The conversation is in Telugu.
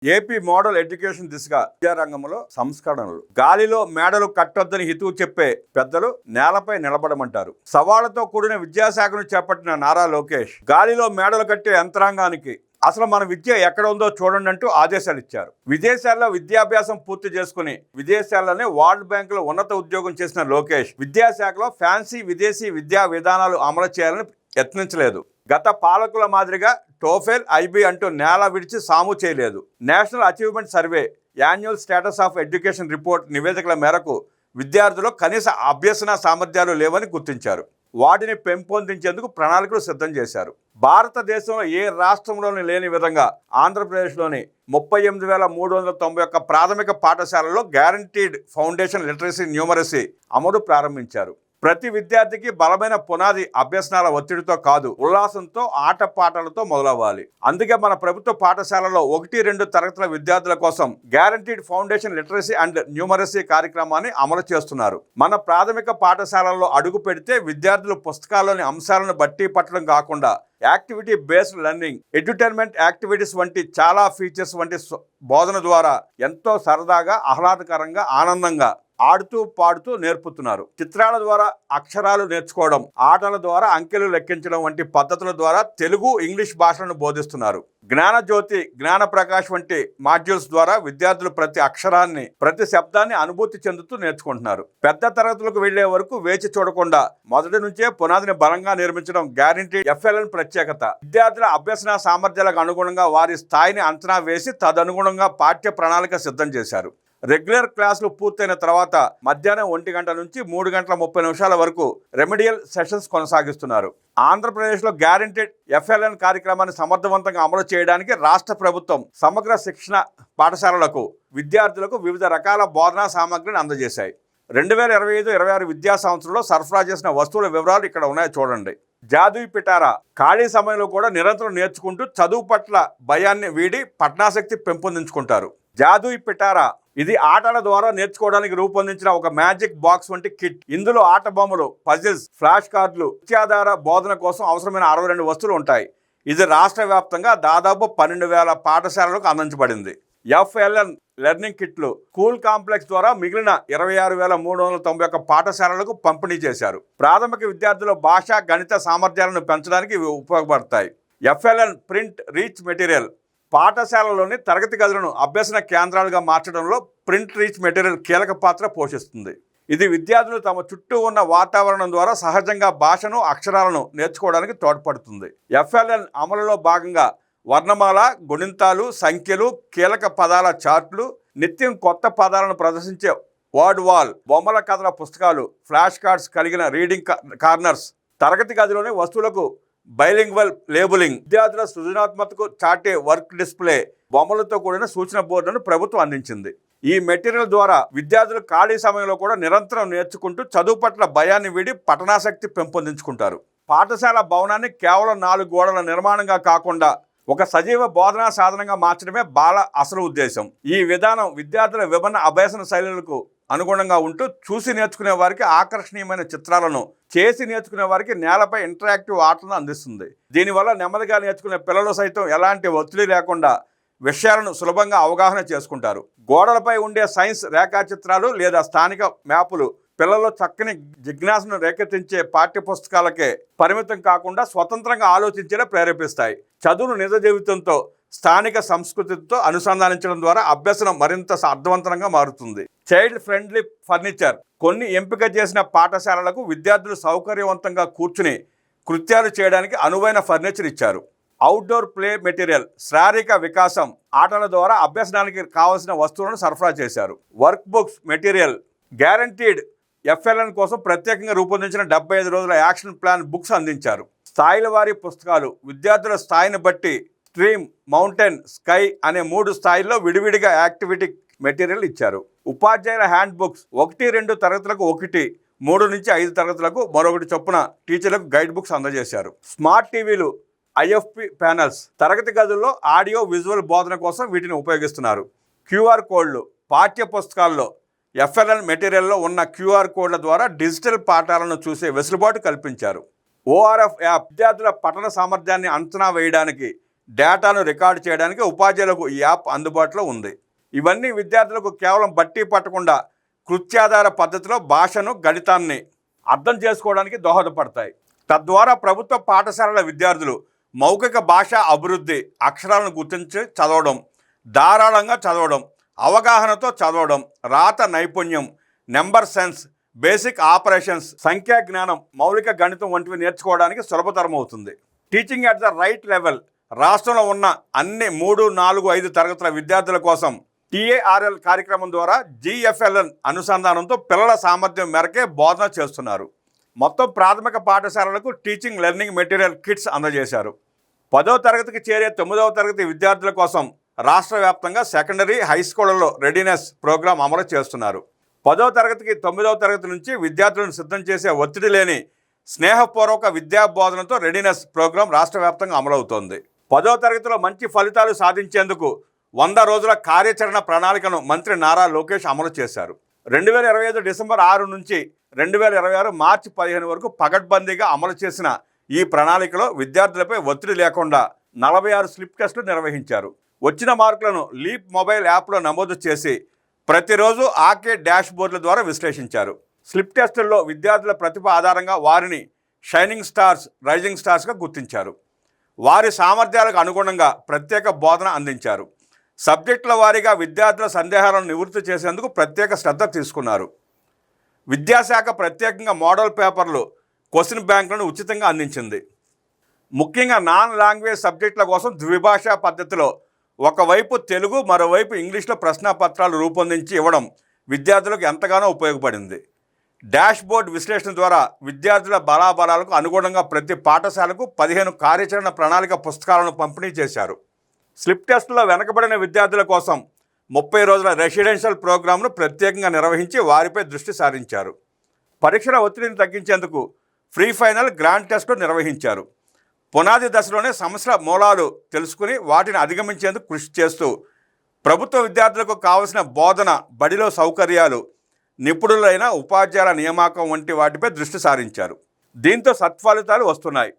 ఏపీ మోడల్ ఎడ్యుకేషన్ దిశగా విద్యారంగంలో సంస్కరణలు. గాలిలో మేడలు కట్టొద్దని హితువు చెప్పే పెద్దలు నేలపై నిలబడమంటారు. సవాళ్లతో కూడిన విద్యాశాఖను చేపట్టిన నారా లోకేష్ గాలిలో మేడలు కట్టే యంత్రాంగానికి అసలు మన విద్య ఎక్కడ ఉందో చూడండి అంటూ ఆదేశాలు ఇచ్చారు. విదేశాల్లో విద్యాభ్యాసం పూర్తి చేసుకుని విదేశాల్లోనే వరల్డ్ బ్యాంక్ లో ఉన్నత ఉద్యోగం చేసిన లోకేష్ విద్యాశాఖలో ఫ్యాన్సీ విదేశీ విద్యా విధానాలు అమలు చేయాలని యత్నించలేదు. గత పాలకుల మాదిరిగా టోఫెల్ ఐబీ అంటూ నేల విడిచి సాము చేయలేదు. National achievement survey annual status of education report నివేదికల మేరకు విద్యార్థులు కనీస అభ్యసన సామర్థ్యాలు లేవని గుర్తించారు. వాటిని పెంపొందించేందుకు ప్రణాళికలు సిద్ధం చేశారు. భారతదేశంలో ఏ రాష్ట్రంలోని లేని విధంగా ఆంధ్రప్రదేశ్లోని 38,391 ప్రాథమిక పాఠశాలల్లో గ్యారంటీడ్ ఫౌండేషన్ లిటరసీ న్యూమరసీ అమలు ప్రారంభించారు. ప్రతి విద్యార్థికి బలమైన పునాది అభ్యసనాల ఒత్తిడితో కాదు, ఉల్లాసంతో ఆటపాటలతో మొదలవ్వాలి. అందుకే మన ప్రభుత్వ పాఠశాలలో 1-2 తరగతుల విద్యార్థుల కోసం guaranteed foundation literacy and numeracy కార్యక్రమాన్ని అమలు చేస్తున్నారు. మన ప్రాథమిక పాఠశాలల్లో అడుగు పెడితే విద్యార్థులు పుస్తకాల్లోని అంశాలను బట్టి పట్టడం కాకుండా activity based learning, edutainment activities వంటి చాలా ఫీచర్స్ వంటి బోధన ద్వారా ఎంతో సరదాగా, ఆహ్లాదకరంగా, ఆనందంగా ఆడుతూ పాడుతూ నేర్పుతున్నారు. చిత్రాల ద్వారా అక్షరాలు నేర్చుకోవడం, ఆటల ద్వారా అంకెలు లెక్కించడం వంటి పద్ధతుల ద్వారా తెలుగు, ఇంగ్లీష్ భాషలను బోధిస్తున్నారు. జ్ఞానజ్యోతి, జ్ఞాన ప్రకాష్ వంటి మాడ్యూల్స్ ద్వారా విద్యార్థులు ప్రతి అక్షరాన్ని, ప్రతి శబ్దాన్ని అనుభూతి చెందుతూ నేర్చుకుంటున్నారు. పెద్ద తరగతులకు వెళ్లే వరకు వేచి చూడకుండా మొదటి నుంచే పునాదిని బలంగా నిర్మించడం గ్యారంటీ ఎఫ్ఎల్ఎన్ ప్రత్యేకత. విద్యార్థుల అభ్యసన సామర్థ్యాలకు అనుగుణంగా వారి స్థాయిని అంచనా వేసి తదనుగుణంగా పాఠ్య ప్రణాళిక సిద్ధం చేశారు. రెగ్యులర్ క్లాసులు పూర్తయిన తర్వాత మధ్యాహ్నం 1 గంట నుంచి 3 గంటల 30 నిమిషాల వరకు రెమెడియల్ సెషన్స్ కొనసాగిస్తున్నారు. ఆంధ్రప్రదేశ్లో గ్యారంటీడ్ ఎఫ్ఎల్ఎన్ కార్యక్రమాన్ని సమర్థవంతంగా అమలు చేయడానికి రాష్ట్ర ప్రభుత్వం సమగ్ర శిక్షణ పాఠశాలలకు విద్యార్థులకు వివిధ రకాల బోధనా సామగ్రిని అందజేశాయి. 2025-26 విద్యా సంవత్సరంలో సరఫరా చేసిన వస్తువుల వివరాలు ఇక్కడ ఉన్నాయి, చూడండి. జాదూ పిటారా ఖాళీ సమయంలో కూడా నిరంతరం నేర్చుకుంటూ చదువు పట్ల భయాన్ని వీడి పఠనాసక్తి పెంపొందించుకుంటారు. జాదూ పిటారా ఇది ఆటల ద్వారా నేర్చుకోవడానికి రూపొందించిన ఒక మ్యాజిక్ బాక్స్ వంటి కిట్. ఇందులో ఆట బొమ్మలు, పజిల్స్, ఫ్లాష్ కార్డులు, నృత్యాధార బోధన కోసం అవసరమైన 62 వస్తువులు ఉంటాయి. ఇది రాష్ట్ర వ్యాప్తంగా దాదాపు 12,000 పాఠశాలలకు అందించబడింది. ఎఫ్ఎల్ఎన్ లెర్నింగ్ కిట్లు స్కూల్ కాంప్లెక్స్ ద్వారా మిగిలిన 26,391 పాఠశాలలకు పంపిణీ చేశారు. ప్రాథమిక విద్యార్థుల భాష, గణిత సామర్థ్యాలను పెంచడానికి ఇవి ఉపయోగపడతాయి. ఎఫ్ఎల్ఎన్ ప్రింట్ రీచ్ మెటీరియల్ పాఠశాలలోని తరగతి గదులను అభ్యసన కేంద్రాలుగా మార్చడంలో ప్రింట్ రీచ్ మెటీరియల్ కీలక పాత్ర పోషిస్తుంది. ఇది విద్యార్థులు తమ చుట్టూ ఉన్న వాతావరణం ద్వారా సహజంగా భాషను, అక్షరాలను నేర్చుకోవడానికి తోడ్పడుతుంది. ఎఫ్ఎల్ఎన్ అమలులో భాగంగా వర్ణమాల, గుణింతాలు, సంఖ్యలు, కీలక పదాల చార్ట్లు, నిత్యం కొత్త పదాలను ప్రదర్శించే వర్డ్ వాల్, బొమ్మల కథల పుస్తకాలు, ఫ్లాష్ కార్డ్స్ కలిగిన రీడింగ్ కార్నర్స్, తరగతి గదిలోని వస్తువులకు బైలింగ్వల్ లేబులింగ్, విద్యార్థుల సృజనాత్మకతకు చాటే వర్క్ డిస్ప్లే, బొమ్మలతో కూడిన సూచన బోర్డును ప్రభుత్వం అందించింది. ఈ మెటీరియల్ ద్వారా విద్యార్థులు ఖాళీ సమయంలో కూడా నిరంతరం నేర్చుకుంటూ చదువు పట్ల భయాన్ని వీడి పఠనాసక్తి పెంపొందించుకుంటారు. పాఠశాల భవనాన్ని కేవలం 4 గోడల నిర్మాణంగా కాకుండా ఒక సజీవ బోధనా సాధనంగా మార్చడమే బాల అసలు ఉద్దేశం. ఈ విధానం విద్యార్థుల విభిన్న అభ్యసన శైలులకు అనుగుణంగా ఉంటూ చూసి నేర్చుకునే వారికి ఆకర్షణీయమైన చిత్రాలను, చేసి నేర్చుకునే వారికి నేలపై ఇంటరాక్టివ్ ఆటలను అందిస్తుంది. దీనివల్ల నెమ్మదిగా నేర్చుకునే పిల్లలు సైతం ఎలాంటి ఒత్తిడి లేకుండా విషయాలను సులభంగా అవగాహన చేసుకుంటారు. గోడలపై ఉండే సైన్స్ రేఖాచిత్రాలు లేదా స్థానిక మ్యాపులు పిల్లల్లో చక్కని జిజ్ఞాసను రేకెత్తించే పాఠ్య పుస్తకాలకే పరిమితం కాకుండా స్వతంత్రంగా ఆలోచించేలా ప్రేరేపిస్తాయి. చదువును నిజ జీవితంతో, స్థానిక సంస్కృతితో అనుసంధానించడం ద్వారా అభ్యసనం మరింత అర్థవంతంగా మారుతుంది. చైల్డ్ ఫ్రెండ్లీ ఫర్నిచర్ కొన్ని ఎంపిక చేసిన పాఠశాలలకు విద్యార్థులు సౌకర్యవంతంగా కూర్చుని కృత్యాలు చేయడానికి అనువైన ఫర్నిచర్ ఇచ్చారు. అవుట్డోర్ ప్లే మెటీరియల్ శారీరక వికాసం, ఆటల ద్వారా అభ్యసనానికి కావలసిన వస్తువులను సరఫరా చేశారు. Work books material guaranteed FLN కోసం ప్రత్యేకంగా రూపొందించిన 75 రోజుల యాక్షన్ ప్లాన్ బుక్స్ అందించారు. స్థాయిల వారీ పుస్తకాలు విద్యార్థుల స్థాయిని బట్టి స్ట్రీమ్, మౌంటైన్, స్కై అనే 3 స్థాయిల్లో విడివిడిగా యాక్టివిటీ మెటీరియల్ ఇచ్చారు. ఉపాధ్యాయుల హ్యాండ్ బుక్స్ 1-2 తరగతులకు 1, 3-5 తరగతులకు మరొకటి చొప్పున టీచర్లకు గైడ్ బుక్స్ అందజేశారు. స్మార్ట్ టీవీలు, ఐఎఫ్పి ప్యానల్స్ తరగతి గదుల్లో ఆడియో విజువల్ బోధన కోసం వీటిని ఉపయోగిస్తున్నారు. క్యూఆర్ కోడ్లు పాఠ్య పుస్తకాల్లో ఎఫ్ఎల్ఎన్ మెటీరియల్లో ఉన్న క్యూఆర్ కోడ్ల ద్వారా డిజిటల్ పాఠాలను చూసే వెసులుబాటు కల్పించారు. ఓఆర్ఎఫ్ యాప్ విద్యార్థుల పఠన సామర్థ్యాన్ని అంచనా వేయడానికి డేటాను రికార్డు చేయడానికి ఉపాధ్యాయులకు ఈ యాప్ అందుబాటులో ఉంది. ఇవన్నీ విద్యార్థులకు కేవలం బట్టి పట్టకుండా కృత్యాధార పద్ధతిలో భాషను, గణితాన్ని అర్థం చేసుకోవడానికి దోహదపడతాయి. తద్వారా ప్రభుత్వ పాఠశాలల విద్యార్థులు మౌఖిక భాష అభివృద్ధి, అక్షరాలను గుర్తించి చదవడం, ధారాళంగా చదవడం, అవగాహనతో చదవడం, రాత నైపుణ్యం, నెంబర్ సెన్స్, బేసిక్ ఆపరేషన్స్, సంఖ్యా జ్ఞానం, మౌలిక గణితం వంటివి నేర్చుకోవడానికి సులభతరం అవుతుంది. Teaching at the right level రాష్ట్రంలో ఉన్న అన్ని 3, 4, 5 తరగతుల విద్యార్థుల కోసం TARL కార్యక్రమం ద్వారా GFLN అనుసంధానంతో పిల్లల సామర్థ్యం మేరకే బోధన చేస్తున్నారు. మొత్తం ప్రాథమిక పాఠశాలలకు టీచింగ్ లెర్నింగ్ మెటీరియల్ కిట్స్ అందజేశారు. 10వ తరగతికి చేరే 9వ తరగతి విద్యార్థుల కోసం రాష్ట్ర వ్యాప్తంగా సెకండరీ, హై స్కూళ్లలో రెడీనెస్ ప్రోగ్రాం అమలు చేస్తున్నారు. 10వ తరగతికి 9వ తరగతి నుంచి విద్యార్థులను సిద్ధం చేసే ఒత్తిడి లేని స్నేహపూర్వక విద్యా బోధనతో రెడీనెస్ ప్రోగ్రాం రాష్ట్ర వ్యాప్తంగా అమలవుతోంది. 10వ తరగతిలో మంచి ఫలితాలు సాధించేందుకు 100 రోజుల కార్యాచరణ ప్రణాళికను మంత్రి నారా లోకేష్ అమలు చేశారు. 2025 డిసెంబర్ 6 నుంచి 2026 మార్చి 15 వరకు పగడ్బందీగా అమలు చేసిన ఈ ప్రణాళికలో విద్యార్థులపై ఒత్తిడి లేకుండా 46 స్లిప్ టెస్టులు నిర్వహించారు. వచ్చిన మార్కులను లీప్ మొబైల్ యాప్లో నమోదు చేసి ప్రతిరోజు ఆకే డాష్ బోర్డుల ద్వారా విశ్లేషించారు. స్లిప్ టెస్టుల్లో విద్యార్థుల ప్రతిభ ఆధారంగా వారిని షైనింగ్ స్టార్స్, రైజింగ్ స్టార్స్గా గుర్తించారు. వారి సామర్థ్యాలకు అనుగుణంగా ప్రత్యేక బోధన అందించారు. సబ్జెక్టుల వారీగా విద్యార్థుల సందేహాలను నివృత్తి చేసేందుకు ప్రత్యేక శ్రద్ధ తీసుకున్నారు. విద్యాశాఖ ప్రత్యేకంగా మోడల్ పేపర్లు, క్వశ్చన్ బ్యాంకులను ఉచితంగా అందించింది. ముఖ్యంగా నాన్ లాంగ్వేజ్ సబ్జెక్టుల కోసం ద్విభాషా పద్ధతిలో ఒకవైపు తెలుగు, మరోవైపు ఇంగ్లీష్లో ప్రశ్నాపత్రాలు రూపొందించి ఇవ్వడం విద్యార్థులకు ఎంతగానో ఉపయోగపడింది. డాష్ బోర్డ్ విశ్లేషణ ద్వారా విద్యార్థుల బలాబలాలకు అనుగుణంగా ప్రతి పాఠశాలకు 15 కార్యాచరణ ప్రణాళిక పుస్తకాలను పంపిణీ చేశారు. స్లిప్ టెస్టులో వెనకబడిన విద్యార్థుల కోసం 30 రోజుల రెసిడెన్షియల్ ప్రోగ్రాంను ప్రత్యేకంగా నిర్వహించి వారిపై దృష్టి సారించారు. పరీక్షల ఒత్తిడిని తగ్గించేందుకు ప్రీ ఫైనల్, గ్రాండ్ టెస్టులు నిర్వహించారు. పునాది దశలోనే సమస్యల మూలాలు తెలుసుకుని వాటిని అధిగమించేందుకు కృషి చేస్తూ ప్రభుత్వ విద్యార్థులకు కావలసిన బోధన, బడిలో సౌకర్యాలు, నిపుణులైన ఉపాధ్యాయుల నియామకం వంటి వాటిపై దృష్టి సారించారు. దీంతో సత్ఫలితాలు వస్తున్నాయి.